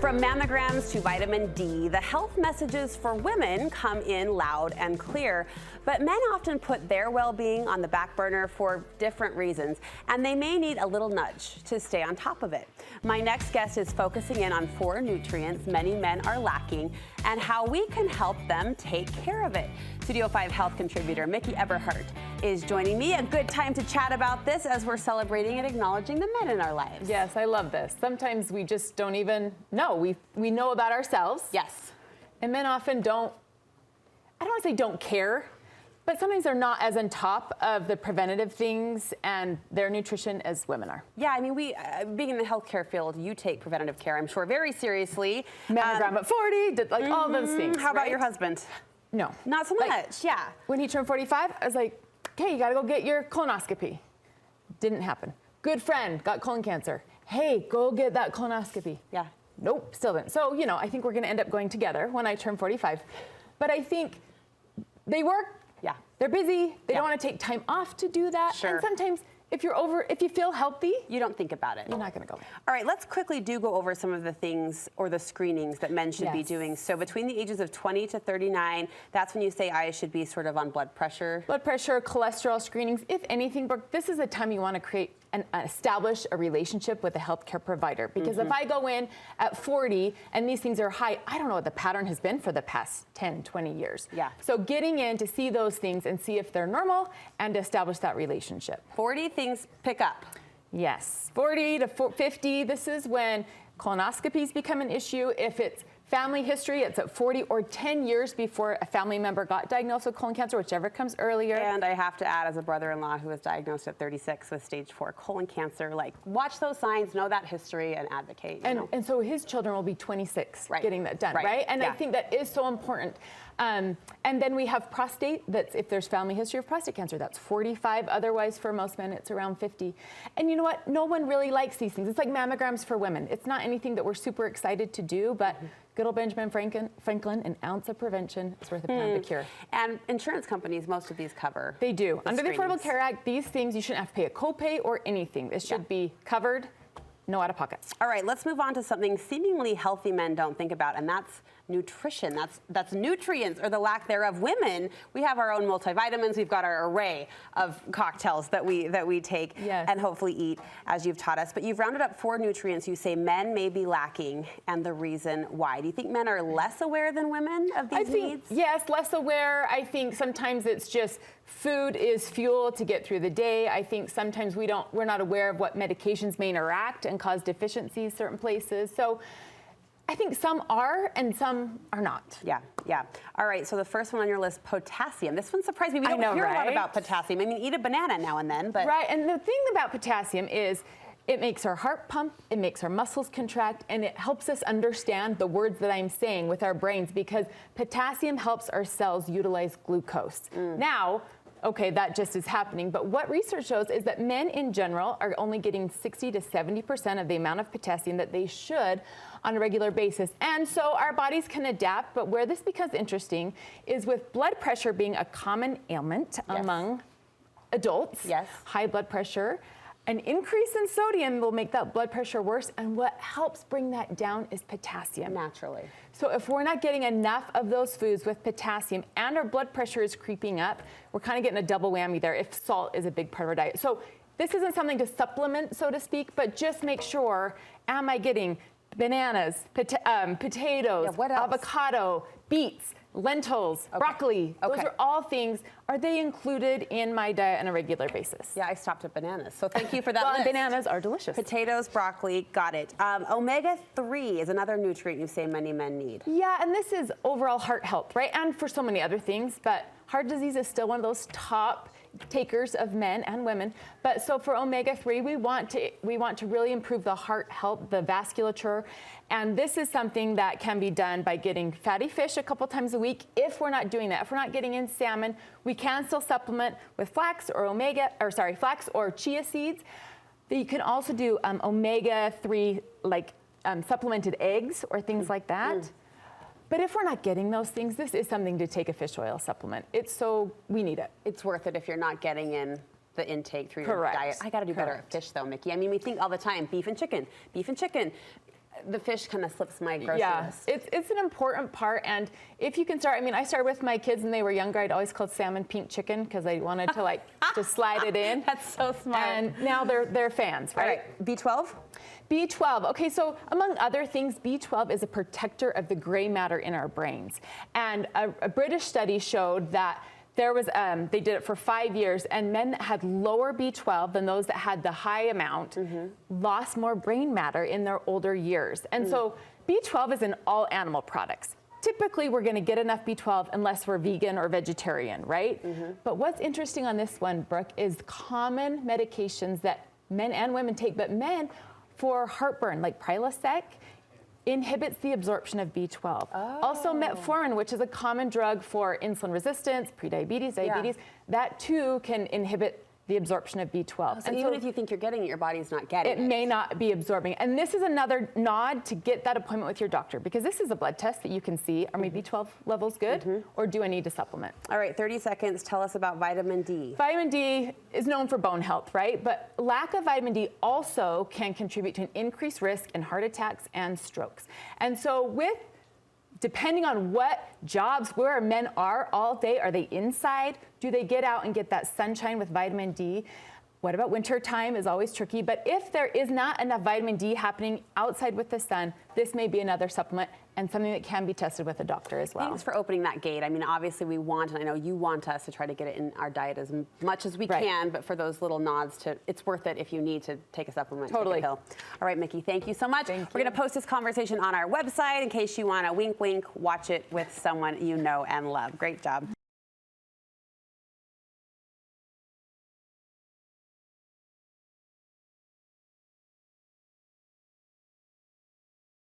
From mammograms to vitamin D, the health messages for women come in loud and clear. But men often put their well-being on the back burner for different reasons, and they may need a little nudge to stay on top of it. My next guest is focusing in on 4 nutrients many men are lacking and how we can help them take care of it. Studio 5 Health Contributor Miki Eberhardt is joining me. A good time to chat about this as we're celebrating and acknowledging the men in our lives. Yes, I love this. Sometimes we just don't even know. We know about ourselves. Yes. And men often don't, I don't want to say don't care, but sometimes they're not as on top of the preventative things and their nutrition as women are. Yeah, I mean, being in the healthcare field, you take preventative care, I'm sure, very seriously. Mammogram at 40, like all those things. How about your husband? No. Not so much, yeah. When he turned 45, I was like, okay, you gotta go get your colonoscopy. Didn't happen. Good friend, got colon cancer. Hey, go get that colonoscopy. Yeah. Nope, still didn't. So, you know, I think we're gonna end up going together when I turn 45. But I think they work. Yeah. They're busy. They don't want to take time off to do that. Sure. And sometimes if you feel healthy, you don't think about it. You're not going to go. All right, let's quickly go over some of the things or the screenings that men should be Yes. doing. So between the ages of 20 to 39, that's when you say I should be sort of on blood pressure. Blood pressure, cholesterol screenings, if anything, Brooke, this is a time you want to create and establish a relationship with a healthcare provider. Because if I go in at 40 and these things are high, I don't know what the pattern has been for the past 10, 20 years. Yeah. So getting in to see those things and see if they're normal and establish that relationship. 40 things pick up. Yes, 40 to 50, this is when colonoscopies become an issue. If it's family history, it's at 40 or 10 years before a family member got diagnosed with colon cancer, whichever comes earlier. And I have to add, as a brother-in-law who was diagnosed at 36 with stage 4 colon cancer, like watch those signs, know that history, and advocate. And so his children will be 26 Right. getting that done, right? And Yeah. I think that is so important. And then we have prostate, that's if there's family history of prostate cancer, that's 45. Otherwise, for most men, it's around 50. And you know what? No one really likes these things. It's like mammograms for women. It's not anything that we're super excited to do, but good old Benjamin Franklin, an ounce of prevention is worth a pound of cure. And insurance companies, most of these cover. They do. Under the Affordable screenings. Care Act, these things, you shouldn't have to pay a copay or anything. This should be covered, no out of pocket. All right, let's move on to something seemingly healthy men don't think about, and that's nutrition. That's nutrients or the lack thereof. Women, we have our own multivitamins. We've got our array of cocktails that we take and hopefully eat, as you've taught us. But you've rounded up 4 nutrients you say men may be lacking and the reason why. Do you think men are less aware than women of these needs? Yes, less aware. I think sometimes it's just food is fuel to get through the day. I think sometimes we're not aware of what medications may interact and cause deficiencies certain places. So I think some are and some are not. Yeah. All right, so the first one on your list, potassium. This one surprised me. We don't hear a lot about potassium. I mean, eat a banana now and then, but... Right, and the thing about potassium is it makes our heart pump, it makes our muscles contract, and it helps us understand the words that I'm saying with our brains because potassium helps our cells utilize glucose. Now, okay, that just is happening, but what research shows is that men in general are only getting 60 to 70% of the amount of potassium that they should on a regular basis. And so our bodies can adapt, but where this becomes interesting is with blood pressure being a common ailment among adults, high blood pressure, an increase in sodium will make that blood pressure worse, and what helps bring that down is potassium. Naturally. So if we're not getting enough of those foods with potassium and our blood pressure is creeping up, we're kind of getting a double whammy there if salt is a big part of our diet. So this isn't something to supplement, so to speak, but just make sure, am I getting bananas, potatoes, avocado, beets, lentils, broccoli. Those are all things. Are they included in my diet on a regular basis? Yeah, I stopped at bananas, so thank you for that list. Bananas are delicious. Potatoes, broccoli, got it. Omega-3 is another nutrient you say many men need. Yeah, and this is overall heart health, right? And for so many other things, but heart disease is still one of those top takers of men and women. But so for omega-3, we want to really improve the heart health, the vasculature. And this is something that can be done by getting fatty fish a couple times a week. If we're not doing that, if we're not getting in salmon, we can still supplement with flax or chia seeds. You can also do omega-3 like supplemented eggs or things like that. But if we're not getting those things, this is something to take a fish oil supplement. We need it. It's worth it if you're not getting in the intake through your diet. I got to do better at fish though, Miki. I mean, we think all the time, beef and chicken, beef and chicken. the fish kind of slips my grocery Yeah, list. it's an important part, and if you can start, I mean, I started with my kids when they were younger. I'd always called salmon pink chicken because I wanted to like just slide it in. That's so smart. And now they're fans, right? All right, B12? B12. Okay, so among other things, B12 is a protector of the gray matter in our brains. And a British study showed that there was, they did it for 5 years, and men that had lower B12 than those that had the high amount lost more brain matter in their older years. And so B12 is in all animal products. Typically, we're going to get enough B12 unless we're vegan or vegetarian, right? But what's interesting on this one, Brooke, is common medications that men and women take, but men for heartburn, like Prilosec, inhibits the absorption of B12. Also metformin, which is a common drug for insulin resistance, prediabetes, diabetes, that too can inhibit the absorption of B12. So even if you think you're getting it, your body's not getting it. It may not be absorbing. And this is another nod to get that appointment with your doctor, because this is a blood test that you can see, are my B12 levels good, or do I need to supplement? All right, 30 seconds. Tell us about vitamin D. Vitamin D is known for bone health, right? But lack of vitamin D also can contribute to an increased risk in heart attacks and strokes. And so depending on what jobs where men are all day, are they inside? Do they get out and get that sunshine with vitamin D? What about winter time is always tricky, but if there is not enough vitamin D happening outside with the sun, this may be another supplement and something that can be tested with a doctor as well. Thanks for opening that gate. I mean, obviously we want, and I know you want us to try to get it in our diet as much as we can, but for those little nods it's worth it if you need to take a supplement. Totally. Take a pill. All right, Miki, thank you so much. We're going to post this conversation on our website in case you want to wink, wink, watch it with someone you know and love. Great job.